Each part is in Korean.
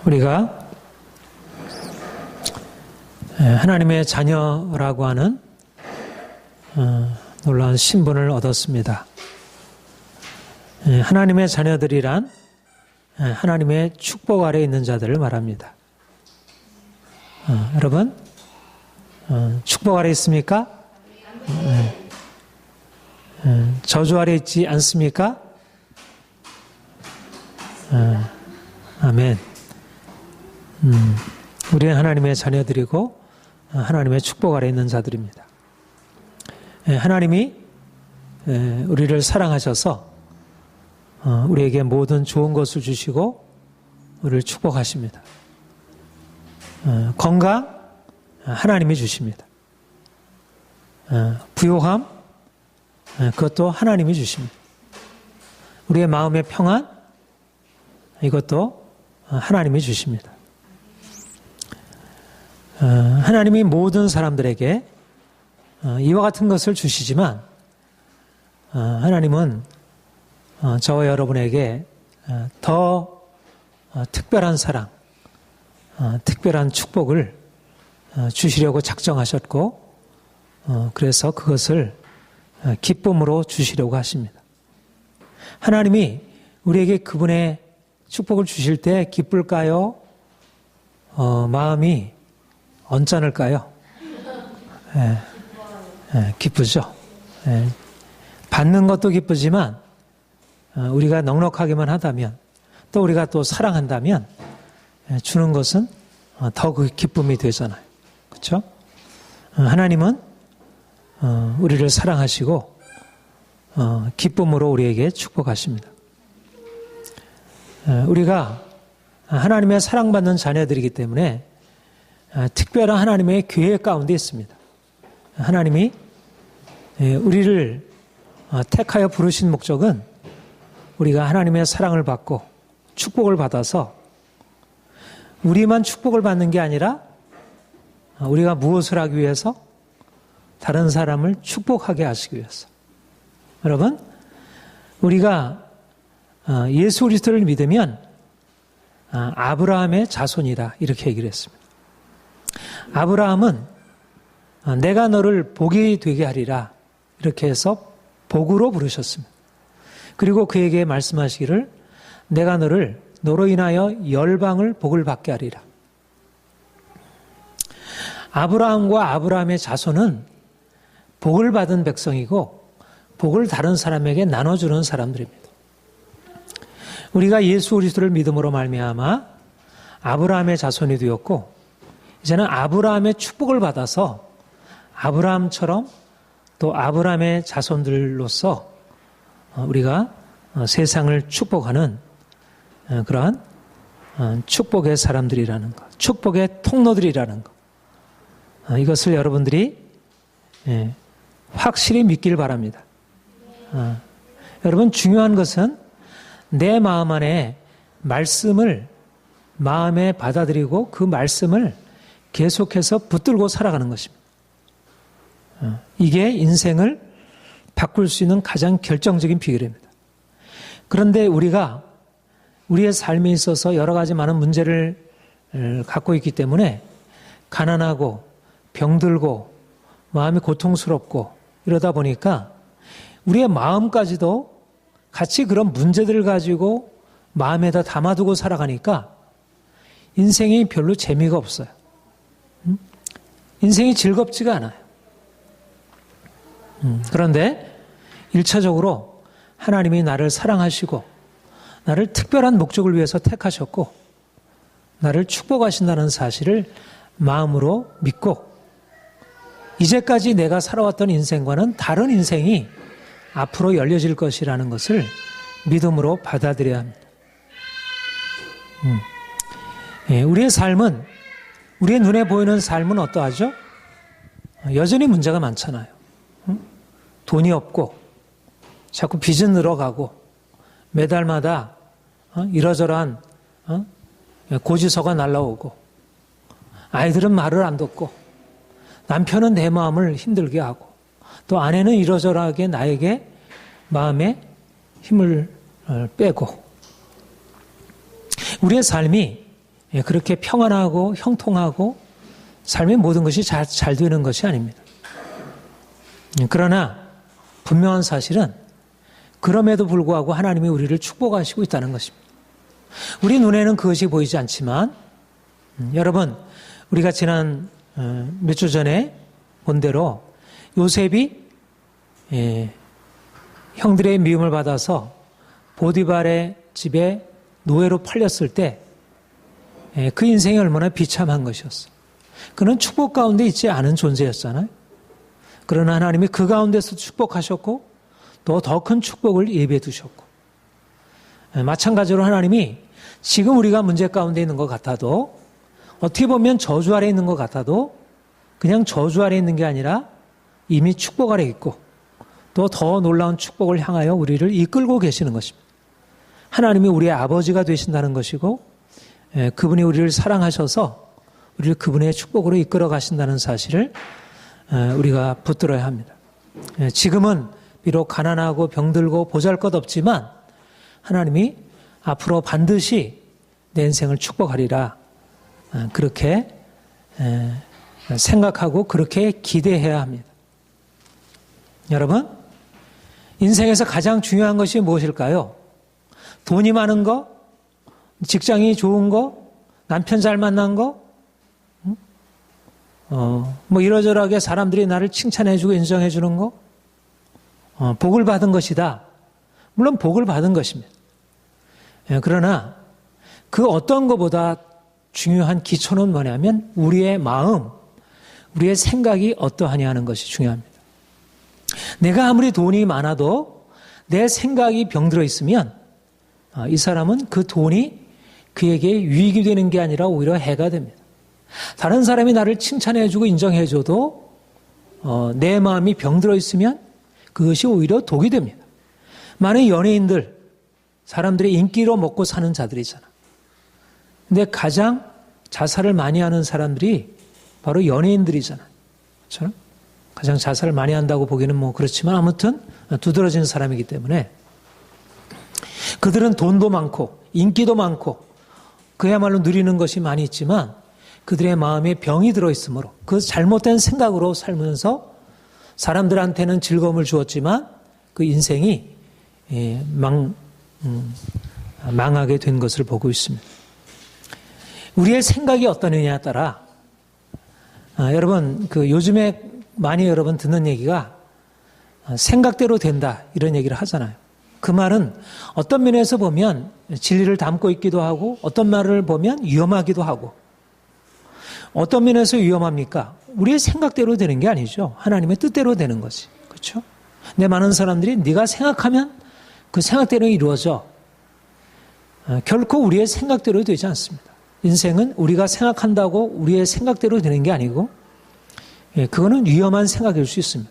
우리가 하나님의 자녀라고 하는 놀라운 신분을 얻었습니다. 하나님의 자녀들이란 하나님의 축복 아래에 있는 자들을 말합니다. 여러분, 축복 아래 있습니까? 저주 아래 있지 않습니까? 아멘. 우리는 하나님의 자녀들이고 하나님의 축복 아래 있는 자들입니다. 하나님이 우리를 사랑하셔서 우리에게 모든 좋은 것을 주시고 우리를 축복하십니다. 건강 하나님이 주십니다. 부요함 그것도 하나님이 주십니다. 우리의 마음의 평안 이것도 하나님이 주십니다. 하나님이 모든 사람들에게 이와 같은 것을 주시지만 하나님은 저와 여러분에게 더 특별한 사랑, 특별한 축복을 주시려고 작정하셨고 그래서 그것을 기쁨으로 주시려고 하십니다. 하나님이 우리에게 그분의 축복을 주실 때 기쁠까요? 마음이 언짢을까요? 기쁘죠. 받는 것도 기쁘지만 우리가 넉넉하게만 하다면 또 우리가 또 사랑한다면 주는 것은 더 그 기쁨이 되잖아요. 그렇죠? 하나님은 우리를 사랑하시고 기쁨으로 우리에게 축복하십니다. 우리가 하나님의 사랑받는 자녀들이기 때문에 특별한 하나님의 계획 가운데 있습니다. 하나님이 우리를 택하여 부르신 목적은 우리가 하나님의 사랑을 받고 축복을 받아서 우리만 축복을 받는 게 아니라 우리가 무엇을 하기 위해서? 다른 사람을 축복하게 하시기 위해서. 여러분, 우리가 예수 그리스도를 믿으면 아브라함의 자손이다 이렇게 얘기를 했습니다. 아브라함은 내가 너를 복이 되게 하리라 이렇게 해서 복으로 부르셨습니다. 그리고 그에게 말씀하시기를 내가 너로 인하여 열방을 복을 받게 하리라. 아브라함과 아브라함의 자손은 복을 받은 백성이고 복을 다른 사람에게 나눠주는 사람들입니다. 우리가 예수 그리스도를 믿음으로 말미암아 아브라함의 자손이 되었고 이제는 아브라함의 축복을 받아서 아브라함처럼 또 아브라함의 자손들로서 우리가 세상을 축복하는 그러한 축복의 사람들이라는 것, 축복의 통로들이라는 것, 이것을 여러분들이 확실히 믿길 바랍니다. 여러분, 중요한 것은 내 마음 안에 말씀을 마음에 받아들이고 그 말씀을 계속해서 붙들고 살아가는 것입니다. 이게 인생을 바꿀 수 있는 가장 결정적인 비결입니다. 그런데 우리가 우리의 삶에 있어서 여러 가지 많은 문제를 갖고 있기 때문에 가난하고 병들고 마음이 고통스럽고 이러다 보니까 우리의 마음까지도 같이 그런 문제들을 가지고 마음에다 담아두고 살아가니까 인생이 별로 재미가 없어요. 인생이 즐겁지가 않아요. 그런데 1차적으로 하나님이 나를 사랑하시고 나를 특별한 목적을 위해서 택하셨고 나를 축복하신다는 사실을 마음으로 믿고 이제까지 내가 살아왔던 인생과는 다른 인생이 앞으로 열려질 것이라는 것을 믿음으로 받아들여야 합니다. 우리의 삶은, 우리의 눈에 보이는 삶은 어떠하죠? 여전히 문제가 많잖아요. 돈이 없고 자꾸 빚은 늘어가고 매달마다 이러저러한 고지서가 날라오고 아이들은 말을 안 듣고 남편은 내 마음을 힘들게 하고 또 아내는 이러저러하게 나에게 마음에 힘을 빼고 우리의 삶이 그렇게 평안하고 형통하고 삶의 모든 것이 잘 되는 것이 아닙니다. 그러나 분명한 사실은 그럼에도 불구하고 하나님이 우리를 축복하시고 있다는 것입니다. 우리 눈에는 그것이 보이지 않지만 여러분, 우리가 지난 몇 주 전에 본 대로 요셉이 형들의 미움을 받아서 보디발의 집에 노예로 팔렸을 때 그 인생이 얼마나 비참한 것이었어. 그는 축복 가운데 있지 않은 존재였잖아요. 그러나 하나님이 그 가운데서 축복하셨고 또 더 큰 축복을 예비해 두셨고, 마찬가지로 하나님이 지금 우리가 문제 가운데 있는 것 같아도, 어떻게 보면 저주 아래 있는 것 같아도 그냥 저주 아래 있는 게 아니라 이미 축복 아래 있고 또 더 놀라운 축복을 향하여 우리를 이끌고 계시는 것입니다. 하나님이 우리의 아버지가 되신다는 것이고 그분이 우리를 사랑하셔서 우리를 그분의 축복으로 이끌어 가신다는 사실을 우리가 붙들어야 합니다. 지금은 비록 가난하고 병들고 보잘것없지만 하나님이 앞으로 반드시 내 인생을 축복하리라, 그렇게 생각하고 그렇게 기대해야 합니다. 여러분, 인생에서 가장 중요한 것이 무엇일까요? 돈이 많은 거? 직장이 좋은 거? 남편 잘 만난 거? 뭐 이러저러하게 사람들이 나를 칭찬해주고 인정해주는 거? 복을 받은 것이다. 물론 복을 받은 것입니다. 그러나 그 어떤 것보다 중요한 기초는 뭐냐면 우리의 마음, 우리의 생각이 어떠하냐 하는 것이 중요합니다. 내가 아무리 돈이 많아도 내 생각이 병들어 있으면 이 사람은 그 돈이 그에게 유익이 되는 게 아니라 오히려 해가 됩니다. 다른 사람이 나를 칭찬해주고 인정해줘도 내 마음이 병들어 있으면 그것이 오히려 독이 됩니다. 많은 연예인들, 사람들의 인기로 먹고 사는 자들이잖아. 근데 가장 자살을 많이 하는 사람들이 바로 연예인들이잖아. 그렇죠? 가장 자살을 많이 한다고 보기는 뭐 그렇지만 아무튼 두드러진 사람이기 때문에 그들은 돈도 많고 인기도 많고 그야말로 누리는 것이 많이 있지만 그들의 마음에 병이 들어있으므로 그 잘못된 생각으로 살면서 사람들한테는 즐거움을 주었지만 그 인생이 망하게 된 것을 보고 있습니다. 우리의 생각이 어떠느냐에 따라 여러분, 요즘에 많이 여러분 듣는 얘기가 생각대로 된다 이런 얘기를 하잖아요. 그 말은 어떤 면에서 보면 진리를 담고 있기도 하고 어떤 말을 보면 위험하기도 하고, 어떤 면에서 위험합니까? 우리의 생각대로 되는 게 아니죠. 하나님의 뜻대로 되는 거지. 그렇죠? 근데 많은 사람들이 네가 생각하면 그 생각대로 이루어져. 결코 우리의 생각대로 되지 않습니다. 인생은 우리가 생각한다고 우리의 생각대로 되는 게 아니고 그거는 위험한 생각일 수 있습니다.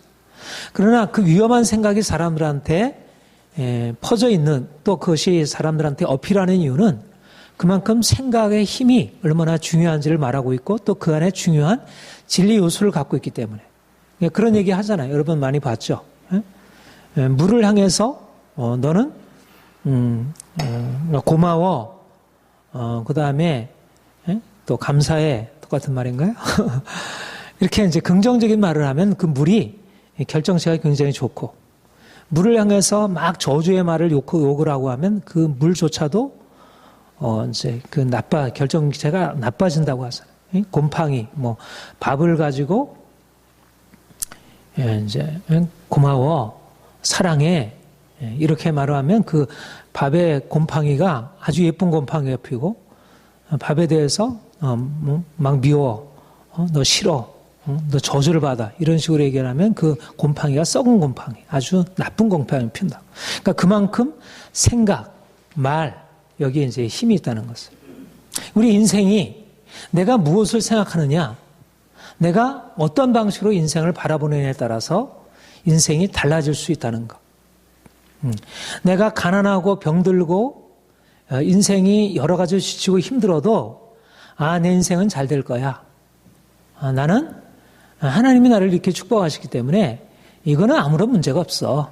그러나 그 위험한 생각이 사람들한테 퍼져 있는, 또 그것이 사람들한테 어필하는 이유는 그만큼 생각의 힘이 얼마나 중요한지를 말하고 있고 또 그 안에 중요한 진리 요소를 갖고 있기 때문에. 그런 얘기 하잖아요. 여러분 많이 봤죠? 물을 향해서 너는 고마워, 그 다음에 또 감사해, 똑같은 말인가요? 이렇게 이제 긍정적인 말을 하면 그 물이 결정체가 굉장히 좋고, 물을 향해서 막 저주의 말을 욕을 하고 하면 그 물조차도 이제 그 결정체가 나빠진다고 하잖아요. 곰팡이, 뭐 밥을 가지고 이제 고마워, 사랑해 이렇게 말하면 그 밥에 곰팡이가 아주 예쁜 곰팡이가 피고, 밥에 대해서 막 미워, 너 싫어, 너 저주를 받아 이런 식으로 얘기하면 그 곰팡이가 썩은 곰팡이, 아주 나쁜 곰팡이를 핀다. 그러니까 그만큼 생각, 말, 여기에 이제 힘이 있다는 것을. 우리 인생이 내가 무엇을 생각하느냐, 내가 어떤 방식으로 인생을 바라보느냐에 따라서 인생이 달라질 수 있다는 것. 내가 가난하고 병들고 인생이 여러 가지 지치고 힘들어도 내 인생은 잘 될 거야. 나는 하나님이 나를 이렇게 축복하시기 때문에 이거는 아무런 문제가 없어.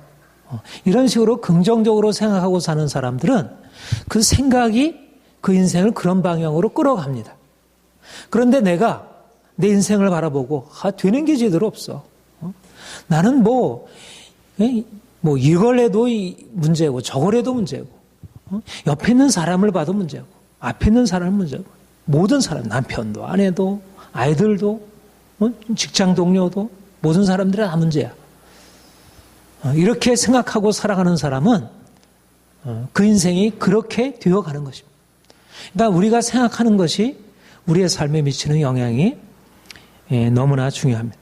이런 식으로 긍정적으로 생각하고 사는 사람들은 그 생각이 그 인생을 그런 방향으로 끌어갑니다. 그런데 내가 내 인생을 바라보고 되는 게 제대로 없어. 나는 이걸 해도 문제고 저걸 해도 문제고 옆에 있는 사람을 봐도 문제고 앞에 있는 사람은 문제고 모든 사람, 남편도 아내도 아이들도 직장 동료도 모든 사람들이 다 문제야. 이렇게 생각하고 살아가는 사람은 그 인생이 그렇게 되어가는 것입니다. 그러니까 우리가 생각하는 것이 우리의 삶에 미치는 영향이 너무나 중요합니다.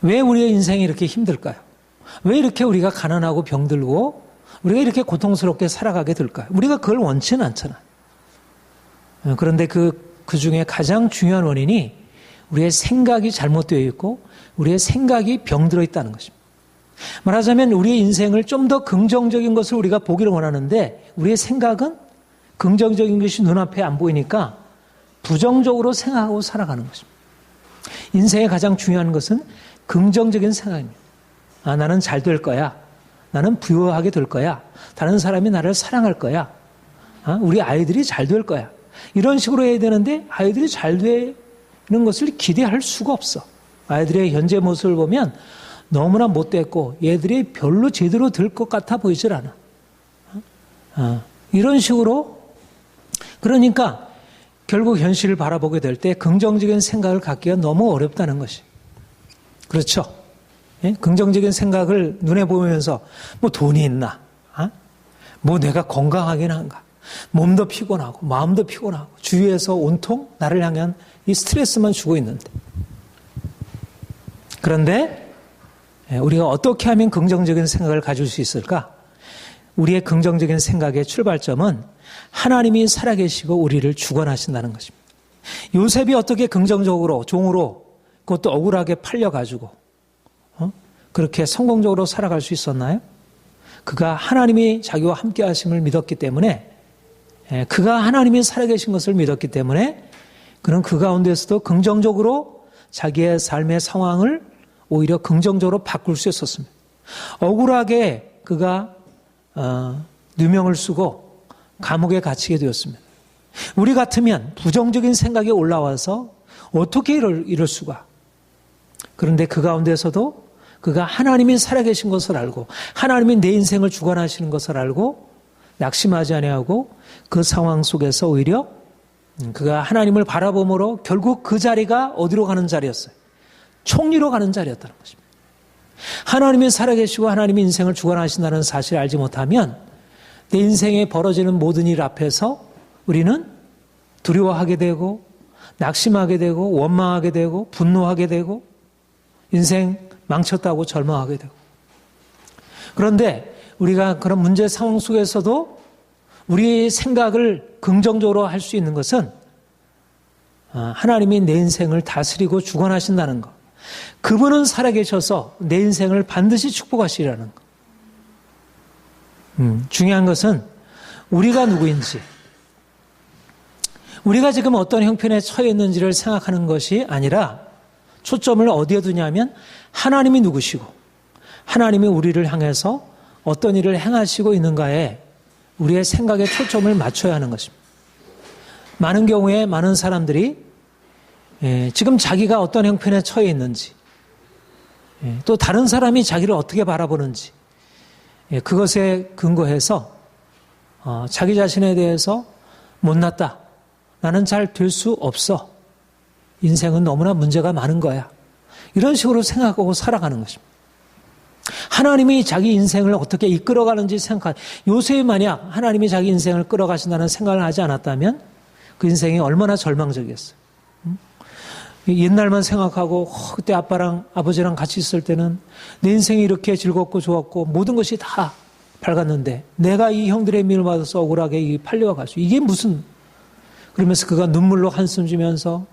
왜 우리의 인생이 이렇게 힘들까요? 왜 이렇게 우리가 가난하고 병들고 우리가 이렇게 고통스럽게 살아가게 될까요? 우리가 그걸 원치는 않잖아요. 그런데 그 중에 가장 중요한 원인이 우리의 생각이 잘못되어 있고 우리의 생각이 병들어 있다는 것입니다. 말하자면 우리의 인생을 좀 더 긍정적인 것을 우리가 보기를 원하는데 우리의 생각은 긍정적인 것이 눈앞에 안 보이니까 부정적으로 생각하고 살아가는 것입니다. 인생의 가장 중요한 것은 긍정적인 생각입니다. 나는 잘 될 거야. 나는 부유하게 될 거야. 다른 사람이 나를 사랑할 거야. 우리 아이들이 잘 될 거야. 이런 식으로 해야 되는데 아이들이 잘 되는 것을 기대할 수가 없어. 아이들의 현재 모습을 보면 너무나 못됐고 얘들이 별로 제대로 될 것 같아 보이질 않아. 이런 식으로 그러니까 결국 현실을 바라보게 될 때 긍정적인 생각을 갖기가 너무 어렵다는 것이. 그렇죠? 예? 긍정적인 생각을 눈에 보면서 돈이 있나? 내가 건강하긴 한가? 몸도 피곤하고 마음도 피곤하고 주위에서 온통 나를 향한 이 스트레스만 주고 있는데. 그런데 우리가 어떻게 하면 긍정적인 생각을 가질 수 있을까? 우리의 긍정적인 생각의 출발점은 하나님이 살아계시고 우리를 주관하신다는 것입니다. 요셉이 어떻게 긍정적으로 종으로 그것도 억울하게 팔려가지고 그렇게 성공적으로 살아갈 수 있었나요? 그가 하나님이 자기와 함께 하심을 믿었기 때문에 그가 하나님이 살아계신 것을 믿었기 때문에 그는 그 가운데서도 긍정적으로 자기의 삶의 상황을 오히려 긍정적으로 바꿀 수 있었습니다. 억울하게 그가 누명을 쓰고 감옥에 갇히게 되었습니다. 우리 같으면 부정적인 생각이 올라와서 어떻게 이럴 수가. 그런데 그 가운데서도 그가 하나님이 살아계신 것을 알고 하나님이 내 인생을 주관하시는 것을 알고 낙심하지 아니하고 그 상황 속에서 오히려 그가 하나님을 바라봄으로 결국 그 자리가 어디로 가는 자리였어요? 총리로 가는 자리였다는 것입니다. 하나님이 살아계시고 하나님이 인생을 주관하신다는 사실을 알지 못하면 내 인생에 벌어지는 모든 일 앞에서 우리는 두려워하게 되고 낙심하게 되고 원망하게 되고 분노하게 되고 인생 망쳤다고 절망하게 되고. 그런데 우리가 그런 문제 상황 속에서도 우리의 생각을 긍정적으로 할 수 있는 것은 하나님이 내 인생을 다스리고 주관하신다는 것. 그분은 살아계셔서 내 인생을 반드시 축복하시리라는 것. 중요한 것은 우리가 누구인지, 우리가 지금 어떤 형편에 처해 있는지를 생각하는 것이 아니라 초점을 어디에 두냐면 하나님이 누구시고 하나님이 우리를 향해서 어떤 일을 행하시고 있는가에 우리의 생각에 초점을 맞춰야 하는 것입니다. 많은 경우에 많은 사람들이 지금 자기가 어떤 형편에 처해 있는지 또 다른 사람이 자기를 어떻게 바라보는지 그것에 근거해서 자기 자신에 대해서 못났다. 나는 잘 될 수 없어. 인생은 너무나 문제가 많은 거야. 이런 식으로 생각하고 살아가는 것입니다. 하나님이 자기 인생을 어떻게 이끌어가는지 요셉이 만약 하나님이 자기 인생을 끌어가신다는 생각을 하지 않았다면 그 인생이 얼마나 절망적이었어요. 옛날만 생각하고 그때 아빠랑 아버지랑 같이 있을 때는 내 인생이 이렇게 즐겁고 좋았고 모든 것이 다 밝았는데 내가 이 형들의 미움을 받아서 억울하게 팔려가지고 이게 무슨. 그러면서 그가 눈물로 한숨 지면서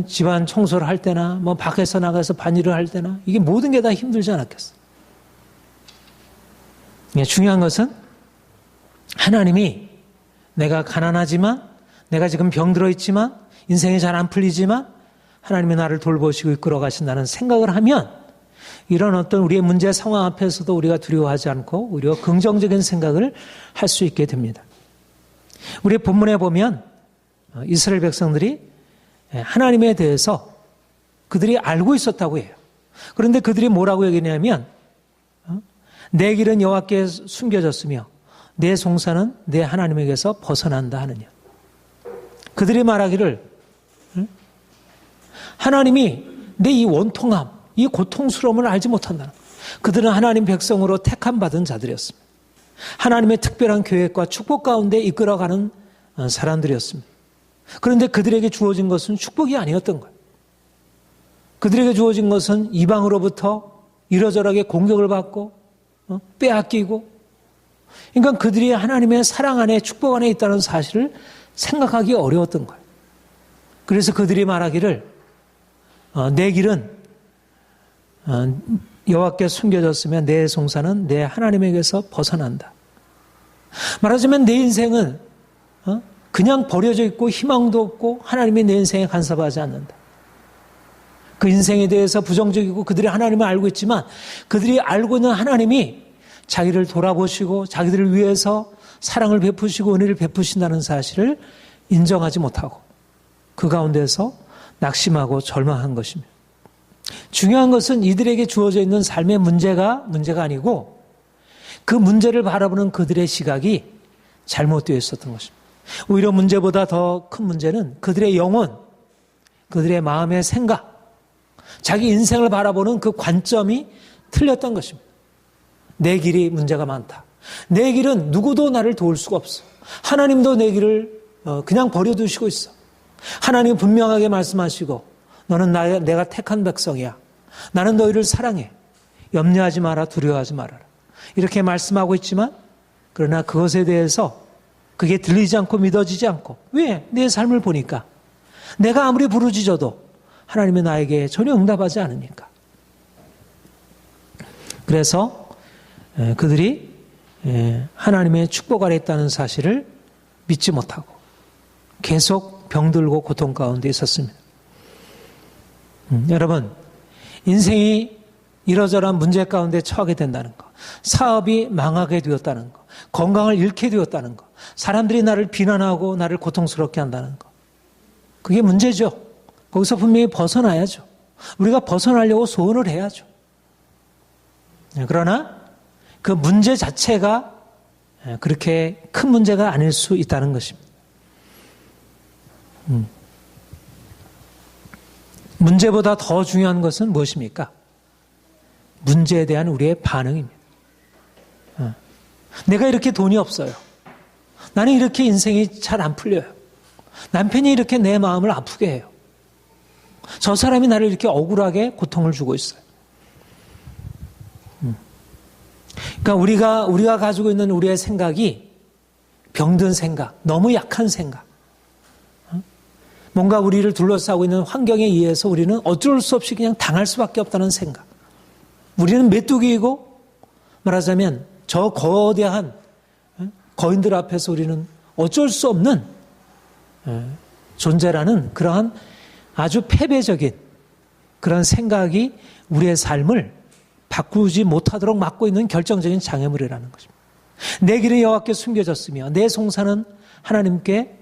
집안 청소를 할 때나 밖에서 나가서 반일을 할 때나 이게 모든 게 다 힘들지 않았겠어. 중요한 것은 하나님이 내가 가난하지만 내가 지금 병들어 있지만 인생이 잘 안 풀리지만 하나님이 나를 돌보시고 이끌어 가신다는 생각을 하면 이런 어떤 우리의 문제 상황 앞에서도 우리가 두려워하지 않고 오히려 긍정적인 생각을 할 수 있게 됩니다. 우리 본문에 보면 이스라엘 백성들이 하나님에 대해서 그들이 알고 있었다고 해요. 그런데 그들이 뭐라고 얘기냐면 내 길은 여호와께 숨겨졌으며 내 송사는 내 하나님에게서 벗어난다 하느냐. 그들이 말하기를 하나님이 내 이 원통함, 이 고통스러움을 알지 못한다는 거예요. 그들은 하나님 백성으로 택함 받은 자들이었습니다. 하나님의 특별한 계획과 축복 가운데 이끌어가는 사람들이었습니다. 그런데 그들에게 주어진 것은 축복이 아니었던 거예요. 그들에게 주어진 것은 이방으로부터 이러저러하게 공격을 받고 빼앗기고, 그러니까 그들이 하나님의 사랑 안에 축복 안에 있다는 사실을 생각하기 어려웠던 거예요. 그래서 그들이 말하기를 내 길은 여호와께 숨겨졌으면 내 송사는 내 하나님에게서 벗어난다. 말하자면 내 인생은 그냥 버려져 있고 희망도 없고 하나님이 내 인생에 간섭하지 않는다. 그 인생에 대해서 부정적이고 그들이 하나님을 알고 있지만 그들이 알고 있는 하나님이 자기를 돌아보시고 자기들을 위해서 사랑을 베푸시고 은혜를 베푸신다는 사실을 인정하지 못하고 그 가운데서 낙심하고 절망한 것입니다. 중요한 것은 이들에게 주어져 있는 삶의 문제가 아니고 그 문제를 바라보는 그들의 시각이 잘못되어 있었던 것입니다. 오히려 문제보다 더 큰 문제는 그들의 영혼, 그들의 마음의 생각, 자기 인생을 바라보는 그 관점이 틀렸던 것입니다. 내 길이 문제가 많다. 내 길은 누구도 나를 도울 수가 없어. 하나님도 내 길을 그냥 버려두시고 있어. 하나님 분명하게 말씀하시고 너는 내가 택한 백성이야. 나는 너희를 사랑해. 염려하지 마라. 두려워하지 말아라. 이렇게 말씀하고 있지만 그러나 그것에 대해서 그게 들리지 않고 믿어지지 않고 왜? 내 삶을 보니까 내가 아무리 부르짖어도 하나님이 나에게 전혀 응답하지 않으니까. 그래서 그들이 하나님의 축복 아래 있다는 사실을 믿지 못하고 계속 병들고 고통 가운데 있었습니다. 여러분, 인생이 이러저러한 문제 가운데 처하게 된다는 것, 사업이 망하게 되었다는 것, 건강을 잃게 되었다는 것, 사람들이 나를 비난하고 나를 고통스럽게 한다는 것, 그게 문제죠. 거기서 분명히 벗어나야죠. 우리가 벗어나려고 소원을 해야죠. 그러나 그 문제 자체가 그렇게 큰 문제가 아닐 수 있다는 것입니다. 문제보다 더 중요한 것은 무엇입니까? 문제에 대한 우리의 반응입니다. 내가 이렇게 돈이 없어요. 나는 이렇게 인생이 잘 안 풀려요. 남편이 이렇게 내 마음을 아프게 해요. 저 사람이 나를 이렇게 억울하게 고통을 주고 있어요. 그러니까 우리가 가지고 있는 우리의 생각이 병든 생각, 너무 약한 생각, 뭔가 우리를 둘러싸고 있는 환경에 의해서 우리는 어쩔 수 없이 그냥 당할 수밖에 없다는 생각. 우리는 메뚜기이고 말하자면 저 거대한 거인들 앞에서 우리는 어쩔 수 없는 존재라는 그러한 아주 패배적인 그런 생각이 우리의 삶을 바꾸지 못하도록 막고 있는 결정적인 장애물이라는 것입니다. 내 길은 여호와께 숨겨졌으며 내 송사는 하나님께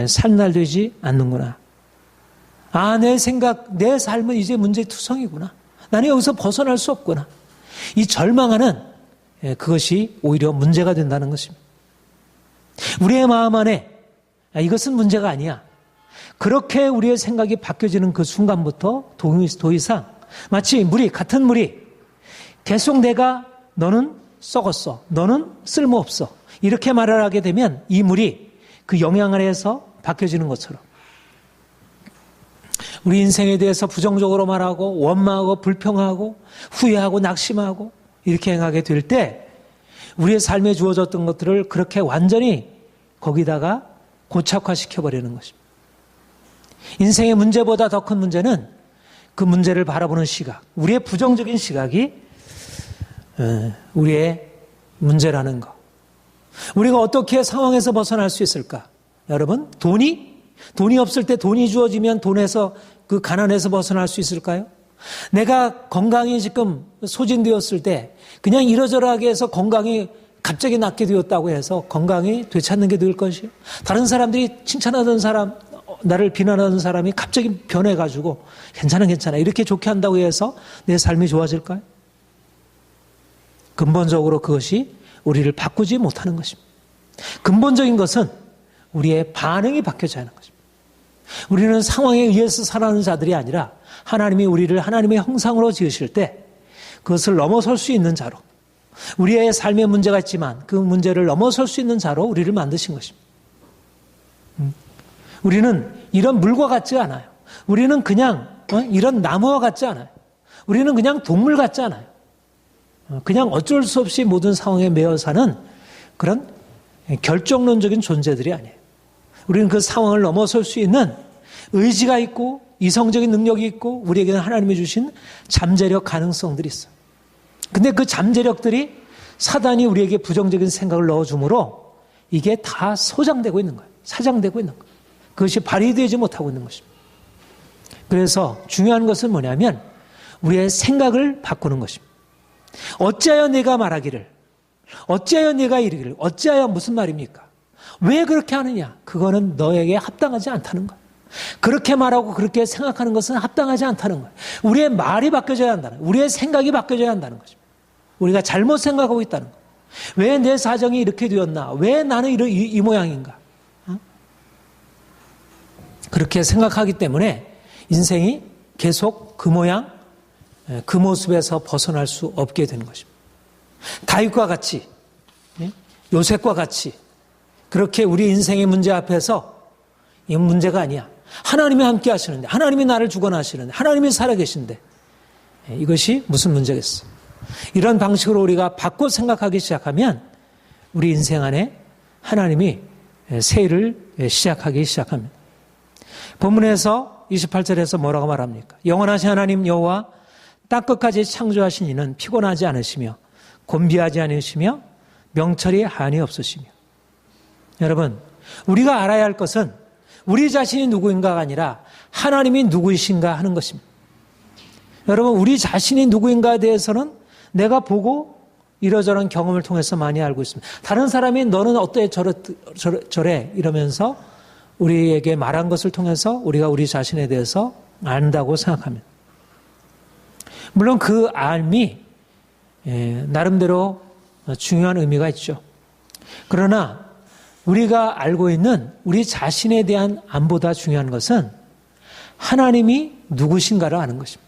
산날되지 않는구나. 내 생각, 내 삶은 이제 문제투성이구나. 나는 여기서 벗어날 수 없구나. 이 절망하는 그것이 오히려 문제가 된다는 것입니다. 우리의 마음 안에 이것은 문제가 아니야. 그렇게 우리의 생각이 바뀌어지는 그 순간부터 더 이상 마치 같은 물이 계속 너는 썩었어. 너는 쓸모없어. 이렇게 말을 하게 되면 이 물이 그 영향 아래에서 바뀌어지는 것처럼 우리 인생에 대해서 부정적으로 말하고 원망하고 불평하고 후회하고 낙심하고 이렇게 행하게 될 때 우리의 삶에 주어졌던 것들을 그렇게 완전히 거기다가 고착화시켜버리는 것입니다. 인생의 문제보다 더 큰 문제는 그 문제를 바라보는 시각, 우리의 부정적인 시각이 우리의 문제라는 것. 우리가 어떻게 상황에서 벗어날 수 있을까? 여러분, 돈이 없을 때 돈이 주어지면 돈에서 그 가난에서 벗어날 수 있을까요? 내가 건강이 지금 소진되었을 때 그냥 이러저러하게 해서 건강이 갑자기 낫게 되었다고 해서 건강이 되찾는 게 늘 것이요. 다른 사람들이 칭찬하던 사람, 나를 비난하던 사람이 갑자기 변해가지고 괜찮아 이렇게 좋게 한다고 해서 내 삶이 좋아질까요? 근본적으로 그것이 우리를 바꾸지 못하는 것입니다. 근본적인 것은 우리의 반응이 바뀌어져야 하는 것입니다. 우리는 상황에 의해서 살아가는 자들이 아니라 하나님이 우리를 하나님의 형상으로 지으실 때 그것을 넘어설 수 있는 자로, 우리의 삶에 문제가 있지만 그 문제를 넘어설 수 있는 자로 우리를 만드신 것입니다. 우리는 이런 물과 같지 않아요. 우리는 그냥 이런 나무와 같지 않아요. 우리는 그냥 동물 같지 않아요. 그냥 어쩔 수 없이 모든 상황에 매여 사는 그런 결정론적인 존재들이 아니에요. 우리는 그 상황을 넘어설 수 있는 의지가 있고 이성적인 능력이 있고 우리에게는 하나님이 주신 잠재력 가능성들이 있어요. 근데 그 잠재력들이 사단이 우리에게 부정적인 생각을 넣어주므로 이게 다 소장되고 있는 거예요. 사장되고 있는 거예요. 그것이 발휘되지 못하고 있는 것입니다. 그래서 중요한 것은 뭐냐면 우리의 생각을 바꾸는 것입니다. 어찌하여 내가 말하기를, 어찌하여 내가 이르기를, 어찌하여 무슨 말입니까? 왜 그렇게 하느냐? 그거는 너에게 합당하지 않다는 거예요. 그렇게 말하고 그렇게 생각하는 것은 합당하지 않다는 거예요. 우리의 말이 바뀌어져야 한다는 거예요. 우리의 생각이 바뀌어져야 한다는 거죠. 우리가 잘못 생각하고 있다는 거예요. 왜 내 사정이 이렇게 되었나? 왜 나는 이 모양인가? 그렇게 생각하기 때문에 인생이 계속 그 모양, 그 모습에서 벗어날 수 없게 되는 것입니다. 다윗과 같이, 요셉과 같이 그렇게 우리 인생의 문제 앞에서 이 문제가 아니야. 하나님이 함께 하시는데, 하나님이 나를 주관하시는데, 하나님이 살아계신데 이것이 무슨 문제겠어? 이런 방식으로 우리가 바꿔 생각하기 시작하면 우리 인생 안에 하나님이 새 일을 시작하기 시작합니다. 본문에서 28절에서 뭐라고 말합니까? 영원하신 하나님 여호와 땅끝까지 창조하신 이는 피곤하지 않으시며 곤비하지 않으시며 명철이 한이 없으시며. 여러분, 우리가 알아야 할 것은 우리 자신이 누구인가가 아니라 하나님이 누구이신가 하는 것입니다. 여러분, 우리 자신이 누구인가에 대해서는 내가 보고 이러저런 경험을 통해서 많이 알고 있습니다. 다른 사람이 너는 어때 저래 이러면서 우리에게 말한 것을 통해서 우리가 우리 자신에 대해서 안다고 생각합니다. 물론 그 알미 나름대로 중요한 의미가 있죠. 그러나 우리가 알고 있는 우리 자신에 대한 안보다 중요한 것은 하나님이 누구신가를 아는 것입니다.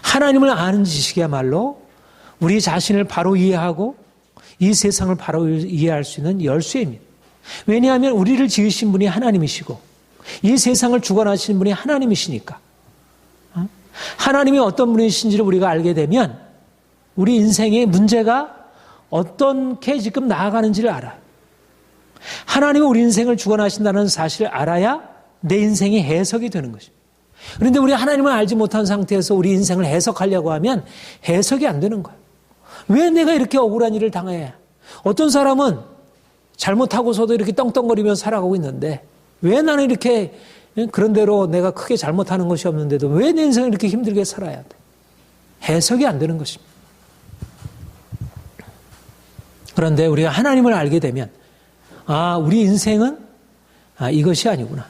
하나님을 아는 지식이야말로 우리 자신을 바로 이해하고 이 세상을 바로 이해할 수 있는 열쇠입니다. 왜냐하면 우리를 지으신 분이 하나님이시고 이 세상을 주관하시는 분이 하나님이시니까. 하나님이 어떤 분이신지를 우리가 알게 되면 우리 인생의 문제가 어떻게 지금 나아가는지를 알아요. 하나님이 우리 인생을 주관하신다는 사실을 알아야 내 인생이 해석이 되는 것입니다. 그런데 우리 하나님을 알지 못한 상태에서 우리 인생을 해석하려고 하면 해석이 안 되는 거예요. 왜 내가 이렇게 억울한 일을 당해야 해? 어떤 사람은 잘못하고서도 이렇게 떵떵거리며 살아가고 있는데 왜 나는 이렇게 그런 대로 내가 크게 잘못하는 것이 없는데도 왜 내 인생을 이렇게 힘들게 살아야 돼? 해석이 안 되는 것입니다. 그런데 우리가 하나님을 알게 되면 우리 인생은 이것이 아니구나.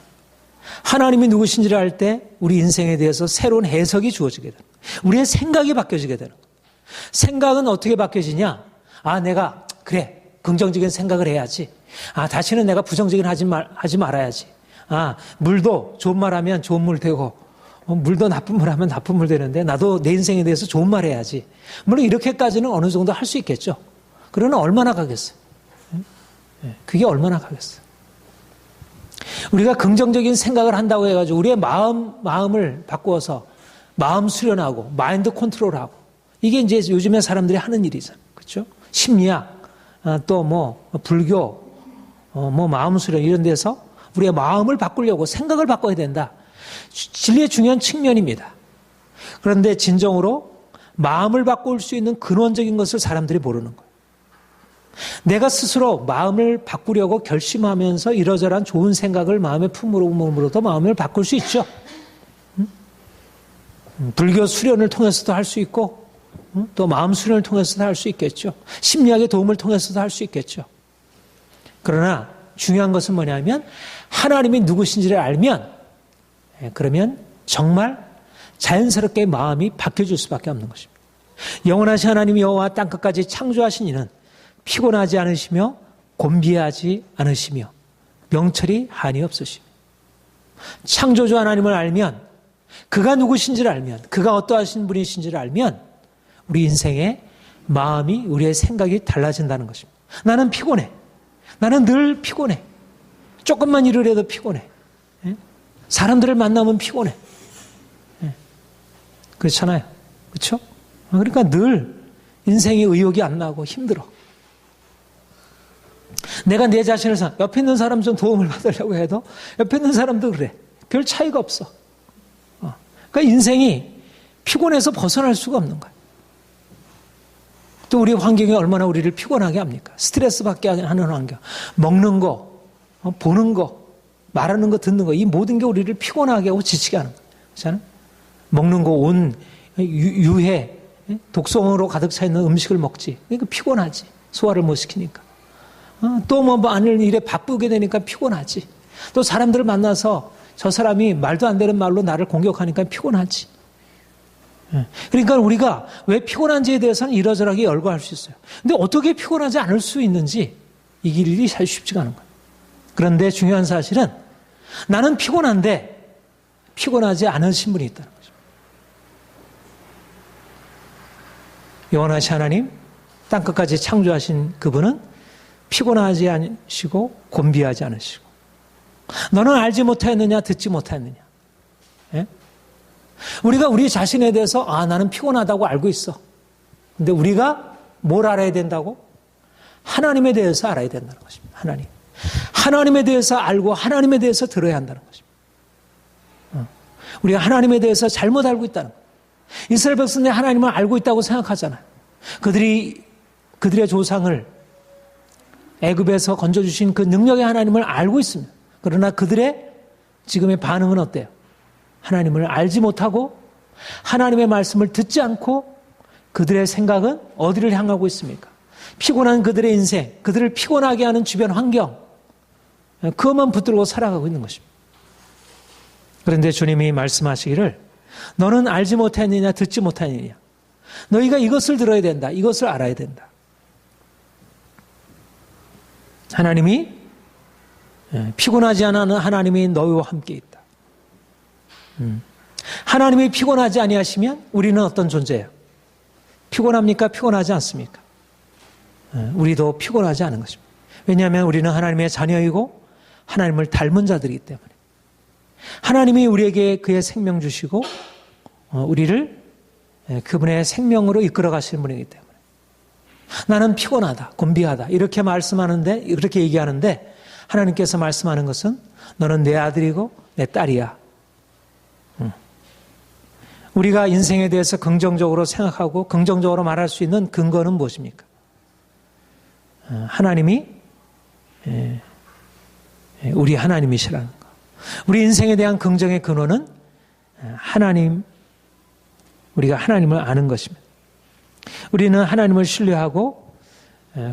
하나님이 누구신지를 알 때 우리 인생에 대해서 새로운 해석이 주어지게 되는 거예요. 우리의 생각이 바뀌어지게 되는 거예요. 생각은 어떻게 바뀌어지냐? 내가 그래 긍정적인 생각을 해야지. 다시는 내가 부정적인 하지 말아야지. 물도 좋은 말 하면 좋은 물 되고 물도 나쁜 말 하면 나쁜 물 되는데 나도 내 인생에 대해서 좋은 말 해야지. 물론 이렇게까지는 어느 정도 할 수 있겠죠. 그러나 얼마나 가겠어요? 그게 얼마나 가겠어요? 우리가 긍정적인 생각을 한다고 해가지고 우리의 마음을 바꾸어서 마음 수련하고 마인드 컨트롤하고 이게 이제 요즘에 사람들이 하는 일이잖아요. 그렇죠? 심리학, 또 불교, 마음 수련 이런 데서 우리의 마음을 바꾸려고 생각을 바꿔야 된다. 진리의 중요한 측면입니다. 그런데 진정으로 마음을 바꿀 수 있는 근원적인 것을 사람들이 모르는 거예요. 내가 스스로 마음을 바꾸려고 결심하면서 이러저러한 좋은 생각을 마음에 품으로도 마음을 바꿀 수 있죠. 불교 수련을 통해서도 할 수 있고 또 마음 수련을 통해서도 할 수 있겠죠. 심리학의 도움을 통해서도 할 수 있겠죠. 그러나 중요한 것은 뭐냐면 하나님이 누구신지를 알면 그러면 정말 자연스럽게 마음이 바뀌어질 수밖에 없는 것입니다. 영원하신 하나님 여호와 땅끝까지 창조하신 이는 피곤하지 않으시며 곤비하지 않으시며 명철이 한이 없으시며 창조주 하나님을 알면 그가 누구신지를 알면 그가 어떠하신 분이신지를 알면 우리 인생의 마음이 우리의 생각이 달라진다는 것입니다. 나는 피곤해. 나는 늘 피곤해. 조금만 일을 해도 피곤해. 사람들을 만나면 피곤해. 그렇잖아요. 그렇죠? 그러니까 늘 인생의 의욕이 안 나고 힘들어. 내가 내 자신을 옆에 있는 사람 좀 도움을 받으려고 해도 옆에 있는 사람도 그래. 별 차이가 없어. 그러니까 인생이 피곤해서 벗어날 수가 없는 거야. 또 우리 환경이 얼마나 우리를 피곤하게 합니까? 스트레스 받게 하는 환경. 먹는 거, 보는 거, 말하는 거, 듣는 거, 이 모든 게 우리를 피곤하게 하고 지치게 하는 거예요. 그렇잖아요? 먹는 거, 온, 유해, 독성으로 가득 차 있는 음식을 먹지. 그러니까 피곤하지. 소화를 못 시키니까. 또 뭐 안을 일에 바쁘게 되니까 피곤하지. 또 사람들을 만나서 저 사람이 말도 안 되는 말로 나를 공격하니까 피곤하지. 그러니까 우리가 왜 피곤한지에 대해서는 이러저러하게 열거할 수 있어요. 근데 어떻게 피곤하지 않을 수 있는지 이길 일이 사실 쉽지가 않은 거예요. 그런데 중요한 사실은 나는 피곤한데 피곤하지 않으신 분이 있다는 거죠. 영원하신 하나님, 땅끝까지 창조하신 그분은 피곤하지 않으시고 곤비하지 않으시고 너는 알지 못하였느냐 듣지 못하였느냐. 예? 우리가 우리 자신에 대해서 나는 피곤하다고 알고 있어. 근데 우리가 뭘 알아야 된다고? 하나님에 대해서 알아야 된다는 것입니다. 하나님에 대해서 알고 하나님에 대해서 들어야 한다는 것입니다. 우리가 하나님에 대해서 잘못 알고 있다는 거예요. 이스라엘 백성들이 하나님을 알고 있다고 생각하잖아요. 그들의 조상을 애굽에서 건져주신 그 능력의 하나님을 알고 있습니다. 그러나 그들의 지금의 반응은 어때요? 하나님을 알지 못하고 하나님의 말씀을 듣지 않고 그들의 생각은 어디를 향하고 있습니까? 피곤한 그들의 인생, 그들을 피곤하게 하는 주변 환경, 그것만 붙들고 살아가고 있는 것입니다. 그런데 주님이 말씀하시기를 너는 알지 못하느냐 듣지 못하느냐. 너희가 이것을 들어야 된다. 이것을 알아야 된다. 하나님이 피곤하지 않는 하나님이 너희와 함께 있다. 하나님이 피곤하지 아니하시면 우리는 어떤 존재예요? 피곤합니까? 피곤하지 않습니까? 우리도 피곤하지 않은 것입니다. 왜냐하면 우리는 하나님의 자녀이고 하나님을 닮은 자들이기 때문에 하나님이 우리에게 그의 생명 주시고 우리를 그분의 생명으로 이끌어 가시는 분이기 때문에 나는 피곤하다, 곤비하다 이렇게 말씀하는데 이렇게 얘기하는데 하나님께서 말씀하는 것은 너는 내 아들이고 내 딸이야. 우리가 인생에 대해서 긍정적으로 생각하고 긍정적으로 말할 수 있는 근거는 무엇입니까? 하나님이 우리 하나님이시라는 것. 우리 인생에 대한 긍정의 근원은 하나님, 우리가 하나님을 아는 것입니다. 우리는 하나님을 신뢰하고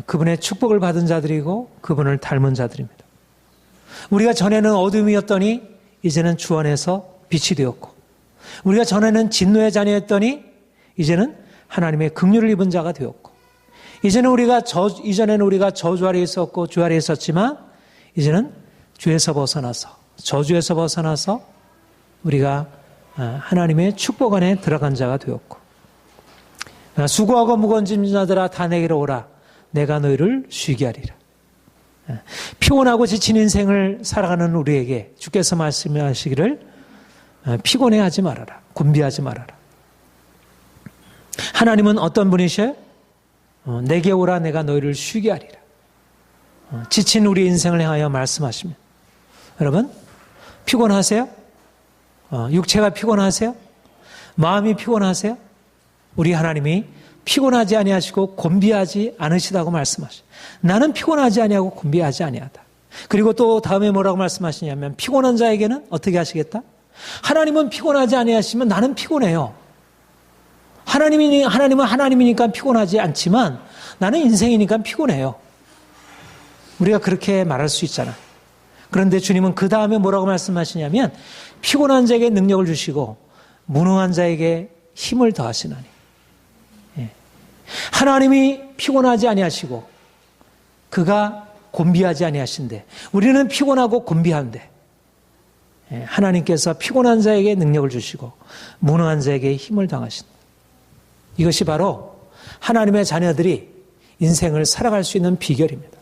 그분의 축복을 받은 자들이고 그분을 닮은 자들입니다. 우리가 전에는 어둠이었더니 이제는 주 안에서 빛이 되었고 우리가 전에는 진노의 자녀였더니 이제는 하나님의 긍휼을 입은 자가 되었고 이전에는 우리가 저주 아래에 있었고 주 아래에 있었지만 이제는 죄에서 벗어나서 저주에서 벗어나서 우리가 하나님의 축복 안에 들어간 자가 되었고 수고하고 무거운 짐진 자들아 다 내게로 오라 내가 너희를 쉬게 하리라. 피곤하고 지친 인생을 살아가는 우리에게 주께서 말씀하시기를 피곤해하지 말아라. 곤비하지 말아라. 하나님은 어떤 분이셔요? 내게 오라 내가 너희를 쉬게 하리라. 지친 우리 인생을 향하여 말씀하십니다. 여러분 피곤하세요? 육체가 피곤하세요? 마음이 피곤하세요? 우리 하나님이 피곤하지 아니하시고 곤비하지 않으시다고 말씀하시죠. 나는 피곤하지 아니하고 곤비하지 아니하다. 그리고 또 다음에 뭐라고 말씀하시냐면 피곤한 자에게는 어떻게 하시겠다? 하나님은 피곤하지 아니하시면 나는 피곤해요. 하나님은 하나님이니까 피곤하지 않지만 나는 인생이니까 피곤해요. 우리가 그렇게 말할 수 있잖아. 그런데 주님은 그 다음에 뭐라고 말씀하시냐면 피곤한 자에게 능력을 주시고 무능한 자에게 힘을 더하시나니. 예. 하나님이 피곤하지 아니하시고 그가 곤비하지 아니하신데 우리는 피곤하고 곤비한데 하나님께서 피곤한 자에게 능력을 주시고 무능한 자에게 힘을 더하신다. 이것이 바로 하나님의 자녀들이 인생을 살아갈 수 있는 비결입니다.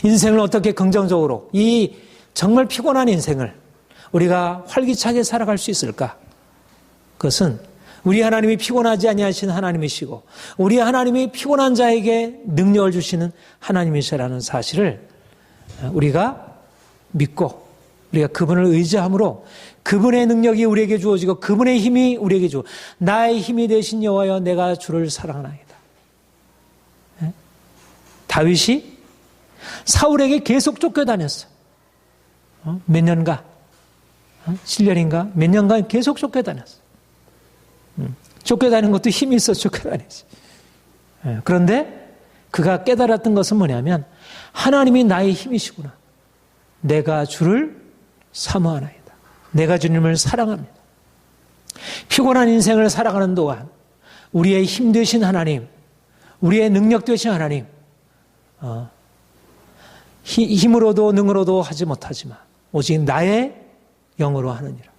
인생을 어떻게 긍정적으로 이 정말 피곤한 인생을 우리가 활기차게 살아갈 수 있을까? 그것은 우리 하나님이 피곤하지 아니하신 하나님이시고 우리 하나님이 피곤한 자에게 능력을 주시는 하나님이시라는 사실을 우리가 믿고 우리가 그분을 의지함으로 그분의 능력이 우리에게 주어지고 그분의 힘이 우리에게 주어 나의 힘이 되신 여호와여 내가 주를 사랑하나이다. 다윗이 사울에게 계속 쫓겨다녔어. 몇 년간 7년인가 몇 년간 계속 쫓겨다녔어. 쫓겨다니는 것도 힘이 있어 쫓겨다니지. 그런데 그가 깨달았던 것은 뭐냐면 하나님이 나의 힘이시구나. 내가 주를 사모하나이다. 내가 주님을 사랑합니다. 피곤한 인생을 살아가는 동안 우리의 힘 되신 하나님, 우리의 능력 되신 하나님, 힘으로도 능으로도 하지 못하지만 오직 나의 영으로 하느니라.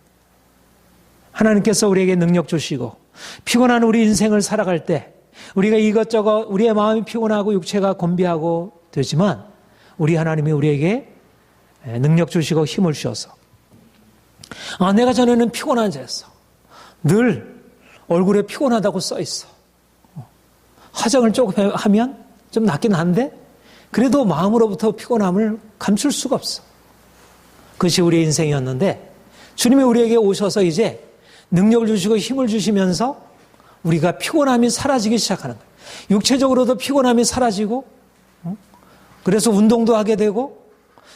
하나님께서 우리에게 능력 주시고 피곤한 우리 인생을 살아갈 때 우리가 이것저것 우리의 마음이 피곤하고 육체가 곤비하고 되지만 우리 하나님이 우리에게 능력 주시고 힘을 주셔서 내가 전에는 피곤한 자였어. 늘 얼굴에 피곤하다고 써 있어. 화장을 조금 하면 좀 낫긴 한데 그래도 마음으로부터 피곤함을 감출 수가 없어. 그것이 우리의 인생이었는데 주님이 우리에게 오셔서 이제 능력을 주시고 힘을 주시면서 우리가 피곤함이 사라지기 시작하는 거예요. 육체적으로도 피곤함이 사라지고 그래서 운동도 하게 되고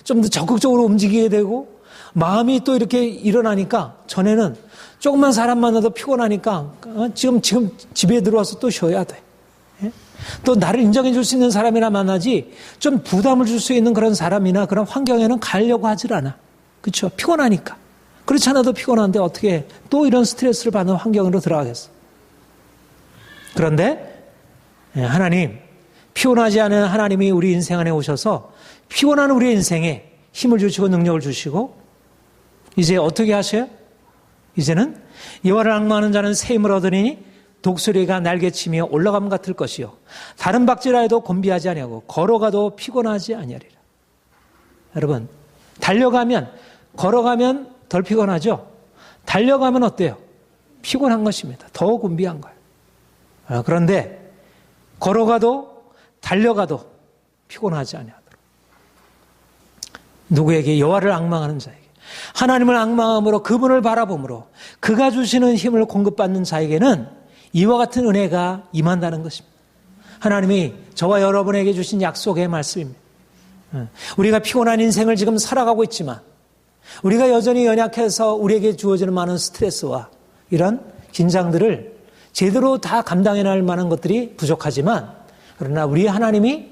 좀 더 적극적으로 움직이게 되고 마음이 또 이렇게 일어나니까 전에는 조금만 사람 만나도 피곤하니까 지금 집에 들어와서 또 쉬어야 돼. 또 나를 인정해 줄 수 있는 사람이나 만나지 좀 부담을 줄 수 있는 그런 사람이나 그런 환경에는 가려고 하질 않아. 그렇죠? 피곤하니까. 그렇지 않아도 피곤한데 어떻게 또 이런 스트레스를 받는 환경으로 들어가겠어. 그런데 하나님, 피곤하지 않은 하나님이 우리 인생 안에 오셔서 피곤한 우리 인생에 힘을 주시고 능력을 주시고 이제 어떻게 하셔요? 이제는 여호와를 앙망하는 자는 새 힘을 얻으리니 독수리가 날개치며 올라감 같을 것이요 다른 박질하여도 곤비하지 아니하고 걸어가도 피곤하지 아니하리라. 여러분 달려가면 걸어가면 덜 피곤하죠? 달려가면 어때요? 피곤한 것입니다. 더 곤비한 거예요. 그런데 걸어가도 달려가도 피곤하지 아니하도록 누구에게? 여호와를 앙망하는 자에게 하나님을 앙망함으로 그분을 바라봄으로 그가 주시는 힘을 공급받는 자에게는 이와 같은 은혜가 임한다는 것입니다. 하나님이 저와 여러분에게 주신 약속의 말씀입니다. 우리가 피곤한 인생을 지금 살아가고 있지만 우리가 여전히 연약해서 우리에게 주어지는 많은 스트레스와 이런 긴장들을 제대로 다 감당해낼 만한 것들이 부족하지만 그러나 우리 하나님이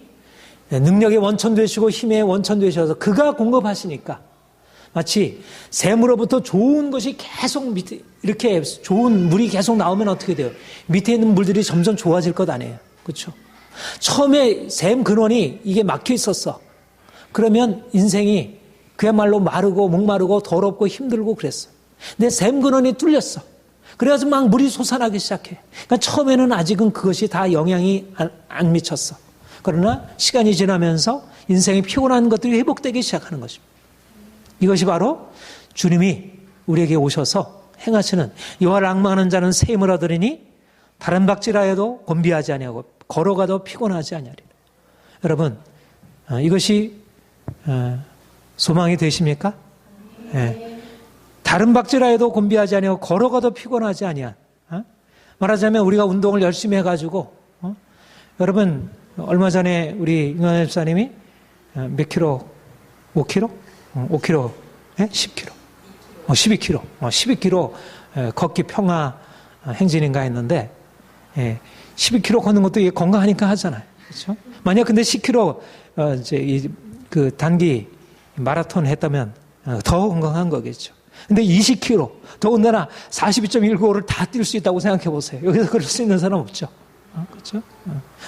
능력의 원천 되시고 힘의 원천 되셔서 그가 공급하시니까 마치 샘으로부터 좋은 것이 계속 밑에 이렇게 좋은 물이 계속 나오면 어떻게 돼요? 밑에 있는 물들이 점점 좋아질 것 아니에요. 그렇죠? 처음에 샘 근원이 이게 막혀 있었어. 그러면 인생이 그야말로 마르고 목마르고 더럽고 힘들고 그랬어. 근데 샘 근원이 뚫렸어. 그래서 막 물이 솟아나기 시작해. 그러니까 처음에는 아직은 그것이 다 영향이 안 미쳤어. 그러나 시간이 지나면서 인생의 피곤한 것들이 회복되기 시작하는 것입니다. 이것이 바로 주님이 우리에게 오셔서 행하시는 여호와를 앙망하는 자는 새 힘을 얻으리니 다른 박질하여도 곤비하지 아니하고 걸어가도 피곤하지 아니하리라. 여러분 이것이 소망이 되십니까? 네. 다른 박질하여도 곤비하지 아니하고 걸어가도 피곤하지 아니한 말하자면 우리가 운동을 열심히 해가지고 여러분 얼마 전에 우리 윤환 집사님이 몇 킬로? 5킬로? 5킬로? 네? 10킬로? 12km, 12km 걷기 평화 행진인가 했는데, 12km 걷는 것도 이게 건강하니까 하잖아요. 그렇죠? 만약 근데 10km, 이제 그 단기 마라톤 했다면 더 건강한 거겠죠. 근데 20km, 더군다나 42.195를 다 뛸 수 있다고 생각해 보세요. 여기서 그럴 수 있는 사람 없죠. 그렇죠?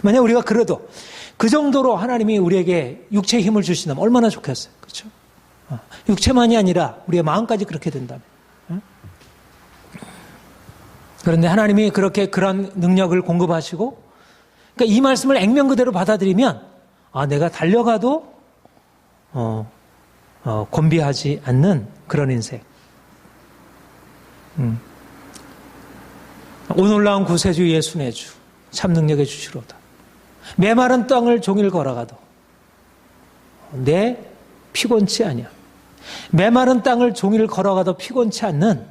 만약 우리가 그래도 그 정도로 하나님이 우리에게 육체의 힘을 주신다면 얼마나 좋겠어요. 그렇죠? 육체만이 아니라 우리의 마음까지 그렇게 된다면. 그런데 하나님이 그렇게 그런 능력을 공급하시고, 그러니까 이 말씀을 액면 그대로 받아들이면, 내가 달려가도 곤비하지 않는 그런 인생. 오 놀라운 구세주 예수의 주, 참 능력의 주시로다. 메마른 땅을 종일 걸어가도 내 피곤치 아니야. 메마른 땅을 종일 걸어가도 피곤치 않는,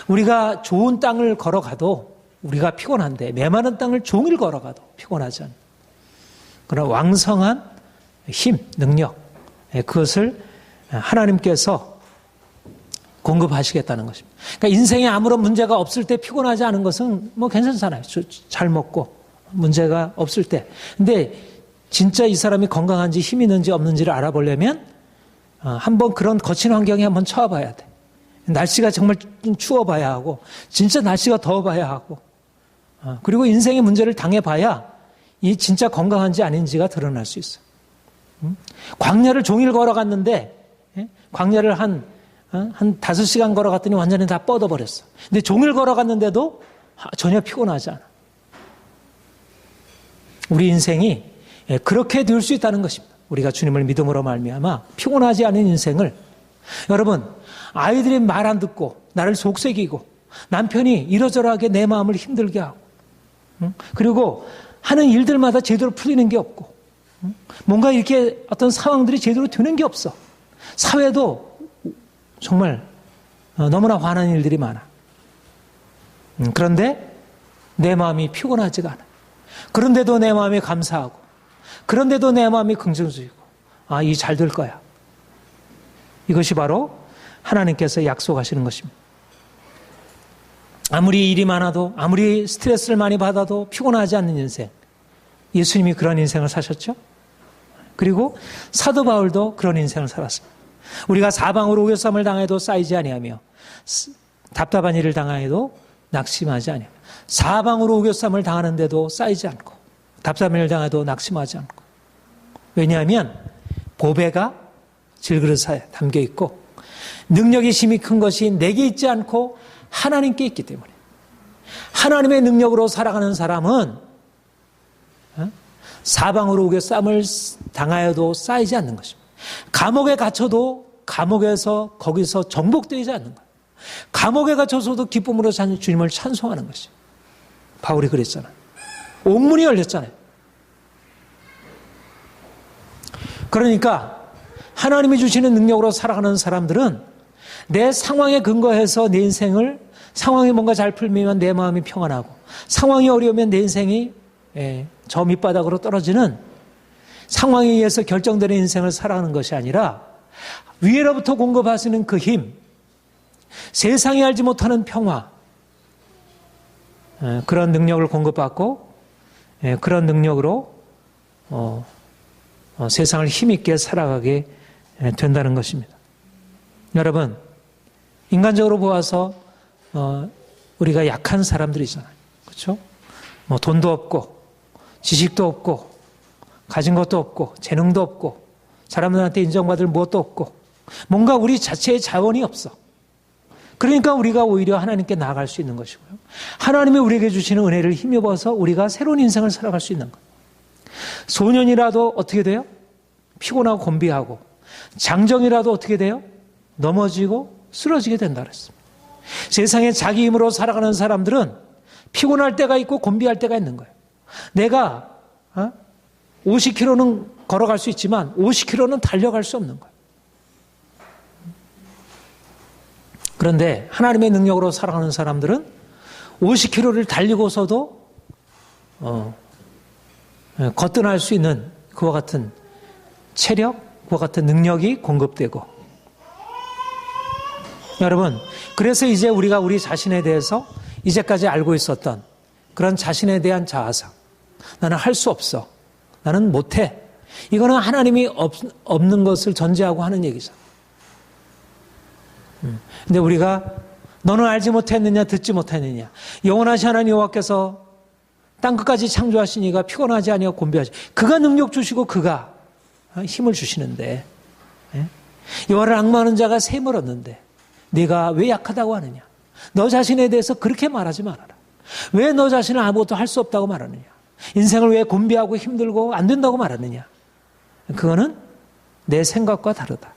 우리가 좋은 땅을 걸어가도 우리가 피곤한데 메마른 땅을 종일 걸어가도 피곤하지 않는 그런 왕성한 힘, 능력, 그것을 하나님께서 공급하시겠다는 것입니다. 그러니까 인생에 아무런 문제가 없을 때 피곤하지 않은 것은 뭐 괜찮잖아요. 잘 먹고 문제가 없을 때. 근데 진짜 이 사람이 건강한지 힘이 있는지 없는지를 알아보려면 한번 그런 거친 환경에 한번 처해봐야 돼. 날씨가 정말 좀 추워봐야 하고, 진짜 날씨가 더워봐야 하고, 그리고 인생의 문제를 당해봐야 이 진짜 건강한지 아닌지가 드러날 수 있어요. 광야를 종일 걸어갔는데, 광야를 한 5시간 걸어갔더니 완전히 다 뻗어버렸어. 근데 종일 걸어갔는데도 전혀 피곤하지 않아. 우리 인생이 그렇게 될 수 있다는 것입니다. 우리가 주님을 믿음으로 말미암아 피곤하지 않은 인생을. 여러분, 아이들이 말 안 듣고 나를 속삭이고 남편이 이러저러하게 내 마음을 힘들게 하고, 그리고 하는 일들마다 제대로 풀리는 게 없고, 뭔가 이렇게 어떤 상황들이 제대로 되는 게 없어. 사회도 정말 너무나 화나는 일들이 많아. 그런데 내 마음이 피곤하지가 않아. 그런데도 내 마음이 감사하고, 그런데도 내 마음이 긍정적이고, 이 잘 될 거야. 이것이 바로 하나님께서 약속하시는 것입니다. 아무리 일이 많아도, 아무리 스트레스를 많이 받아도 피곤하지 않는 인생. 예수님이 그런 인생을 사셨죠. 그리고 사도 바울도 그런 인생을 살았습니다. 우리가 사방으로 우겨쌈을 당해도 쌓이지 아니하며, 답답한 일을 당하여도 낙심하지 아니하며, 사방으로 우겨쌈을 당하는데도 쌓이지 않고, 답답한 일을 당해도 낙심하지 않고. 왜냐하면 보배가 질그릇에 담겨 있고, 능력이 힘이 큰 것이 내게 있지 않고 하나님께 있기 때문에. 하나님의 능력으로 살아가는 사람은 사방으로 우겨쌈을 당하여도 쌓이지 않는 것입니다. 감옥에 갇혀도 감옥에서 거기서 정복되지 않는 거예요. 감옥에 갇혀서도 기쁨으로 주님을 찬송하는 것이죠. 바울이 그랬잖아요. 옥문이 열렸잖아요. 그러니까 하나님이 주시는 능력으로 살아가는 사람들은 내 상황에 근거해서 내 인생을, 상황이 뭔가 잘 풀리면 내 마음이 평안하고, 상황이 어려우면 내 인생이 저 밑바닥으로 떨어지는 상황에 의해서 결정되는 인생을 살아가는 것이 아니라, 위에로부터 공급하시는 그 힘, 세상이 알지 못하는 평화, 그런 능력을 공급받고, 그런 능력으로 세상을 힘있게 살아가게 된다는 것입니다. 여러분, 인간적으로 보아서 우리가 약한 사람들이잖아요. 그렇죠? 뭐 돈도 없고 지식도 없고 가진 것도 없고 재능도 없고 사람들한테 인정받을 무엇도 없고 뭔가 우리 자체의 자원이 없어. 그러니까 우리가 오히려 하나님께 나아갈 수 있는 것이고요. 하나님이 우리에게 주시는 은혜를 힘입어서 우리가 새로운 인생을 살아갈 수 있는 거예요. 소년이라도 어떻게 돼요? 피곤하고 곤비하고, 장정이라도 어떻게 돼요? 넘어지고 쓰러지게 된다 그랬습니다. 세상에 자기 힘으로 살아가는 사람들은 피곤할 때가 있고 곤비할 때가 있는 거예요. 내가 50km는 걸어갈 수 있지만 50km는 달려갈 수 없는 거예요. 그런데 하나님의 능력으로 살아가는 사람들은 50km를 달리고서도 거뜬할 수 있는 그와 같은 체력, 그와 같은 능력이 공급되고, 여러분, 그래서 이제 우리가 우리 자신에 대해서 이제까지 알고 있었던 그런 자신에 대한 자아상, 나는 할 수 없어, 나는 못해, 이거는 하나님이 없는 것을 전제하고 하는 얘기죠. 근데 우리가 너는 알지 못했느냐, 듣지 못했느냐, 영원하신 하나님 여호와께서 땅끝까지 창조하신 이가 피곤하지 아니하고 곤비하지, 그가 능력 주시고 그가 힘을 주시는데, 여호와를 앙망하는 자가 셈을 얻는데 네가 왜 약하다고 하느냐, 너 자신에 대해서 그렇게 말하지 말아라. 왜 너 자신을 아무것도 할 수 없다고 말하느냐, 인생을 왜 곤비하고 힘들고 안 된다고 말하느냐, 그거는 내 생각과 다르다.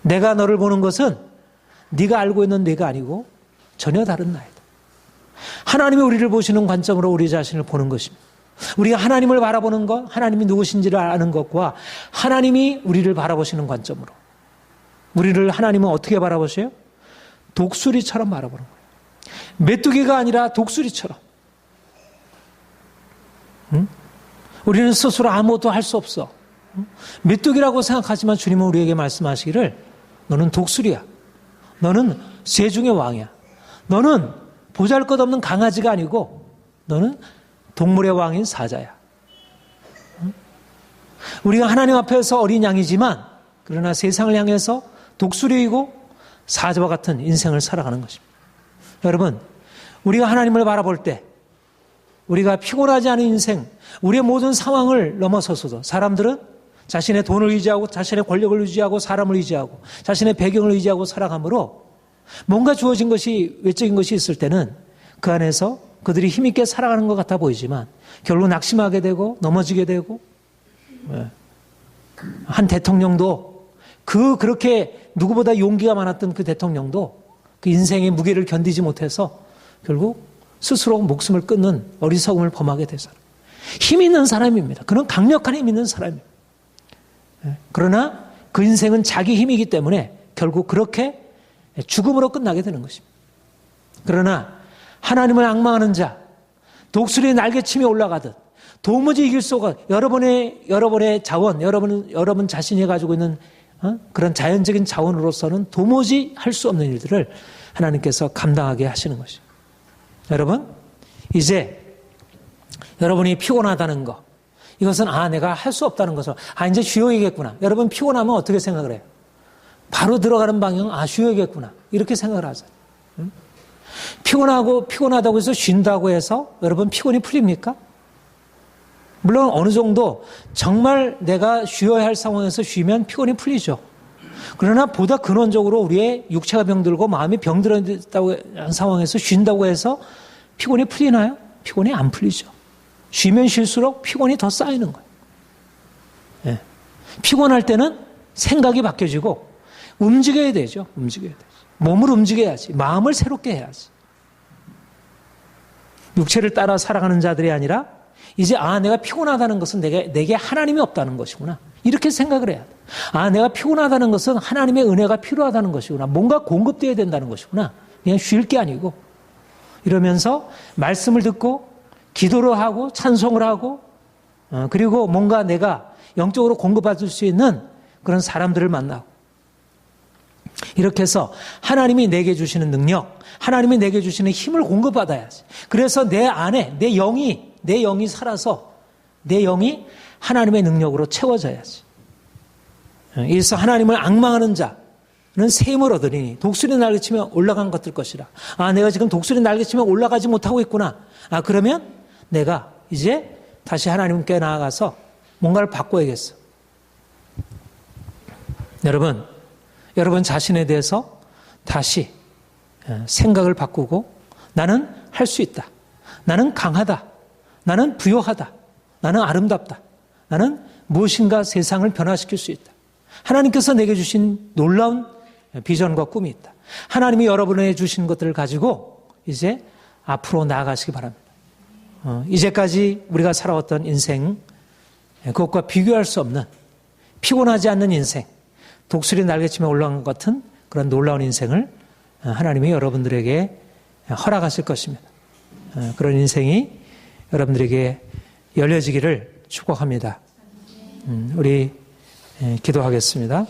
내가 너를 보는 것은 네가 알고 있는 내가 아니고 전혀 다른 나이다. 하나님이 우리를 보시는 관점으로 우리 자신을 보는 것입니다. 우리가 하나님을 바라보는 것, 하나님이 누구신지를 아는 것과 하나님이 우리를 바라보시는 관점으로, 우리를 하나님은 어떻게 바라보세요? 독수리처럼 바라보는 거예요. 메뚜기가 아니라 독수리처럼. 우리는 스스로 아무것도 할 수 없어. 메뚜기라고 생각하지만 주님은 우리에게 말씀하시기를 너는 독수리야. 너는 새 중의 왕이야. 너는 보잘것없는 강아지가 아니고 너는 동물의 왕인 사자야. 우리가 하나님 앞에서 어린 양이지만 그러나 세상을 향해서 독수리이고 사자와 같은 인생을 살아가는 것입니다. 여러분, 우리가 하나님을 바라볼 때 우리가 피곤하지 않은 인생, 우리의 모든 상황을 넘어서서도 사람들은 자신의 돈을 의지하고 자신의 권력을 의지하고 사람을 의지하고 자신의 배경을 의지하고 살아가므로 뭔가 주어진 것이, 외적인 것이 있을 때는 그 안에서 그들이 힘있게 살아가는 것 같아 보이지만 결국 낙심하게 되고 넘어지게 되고, 한 대통령도 그렇게 누구보다 용기가 많았던 그 대통령도 그 인생의 무게를 견디지 못해서 결국 스스로 목숨을 끊는 어리석음을 범하게 되서 힘 있는 사람입니다. 그는 강력한 힘 있는 사람입니다. 그러나 그 인생은 자기 힘이기 때문에 결국 그렇게 죽음으로 끝나게 되는 것입니다. 그러나 하나님을 앙망하는 자, 독수리의 날개침에 올라가듯 도무지 이길 수가, 여러분의 자원, 여러분 자신이 가지고 있는 그런 자연적인 자원으로서는 도무지 할 수 없는 일들을 하나님께서 감당하게 하시는 것입니다. 여러분, 이제 여러분이 피곤하다는 거, 이것은 내가 할 수 없다는 것을, 이제 쉬어야겠구나. 여러분 피곤하면 어떻게 생각을 해요? 바로 들어가는 방향, 쉬어야겠구나. 이렇게 생각을 하죠. 피곤하다고 해서 쉰다고 해서 여러분 피곤이 풀립니까? 물론 어느 정도 정말 내가 쉬어야 할 상황에서 쉬면 피곤이 풀리죠. 그러나 보다 근원적으로 우리의 육체가 병들고 마음이 병들었다고 한 상황에서 쉰다고 해서 피곤이 풀리나요? 피곤이 안 풀리죠. 쉬면 쉴수록 피곤이 더 쌓이는 거예요. 피곤할 때는 생각이 바뀌어지고 움직여야 되죠. 몸을 움직여야지. 마음을 새롭게 해야지. 육체를 따라 살아가는 자들이 아니라 이제 내가 피곤하다는 것은 내게 하나님이 없다는 것이구나. 이렇게 생각을 해야 돼. 내가 피곤하다는 것은 하나님의 은혜가 필요하다는 것이구나. 뭔가 공급되어야 된다는 것이구나. 그냥 쉴 게 아니고. 이러면서 말씀을 듣고 기도를 하고 찬송을 하고 그리고 뭔가 내가 영적으로 공급받을 수 있는 그런 사람들을 만나고, 이렇게 해서 하나님이 내게 주시는 능력, 하나님이 내게 주시는 힘을 공급받아야지. 그래서 내 안에 내 영이 살아서 내 영이 하나님의 능력으로 채워져야지. 그래서 하나님을 앙망하는 자는 셈을 얻으리니 독수리 날개치며 올라간 것들 것이라. 내가 지금 독수리 날개치며 올라가지 못하고 있구나. 그러면 내가 이제 다시 하나님께 나아가서 뭔가를 바꿔야겠어. 여러분 자신에 대해서 다시 생각을 바꾸고, 나는 할 수 있다. 나는 강하다. 나는 부요하다. 나는 아름답다. 나는 무엇인가 세상을 변화시킬 수 있다. 하나님께서 내게 주신 놀라운 비전과 꿈이 있다. 하나님이 여러분에게 주신 것들을 가지고 이제 앞으로 나아가시기 바랍니다. 이제까지 우리가 살아왔던 인생, 그것과 비교할 수 없는 피곤하지 않는 인생, 독수리 날개치며 올라간 것 같은 그런 놀라운 인생을 하나님이 여러분들에게 허락하실 것입니다. 그런 인생이 여러분들에게 열려지기를 축복합니다. 우리 기도하겠습니다.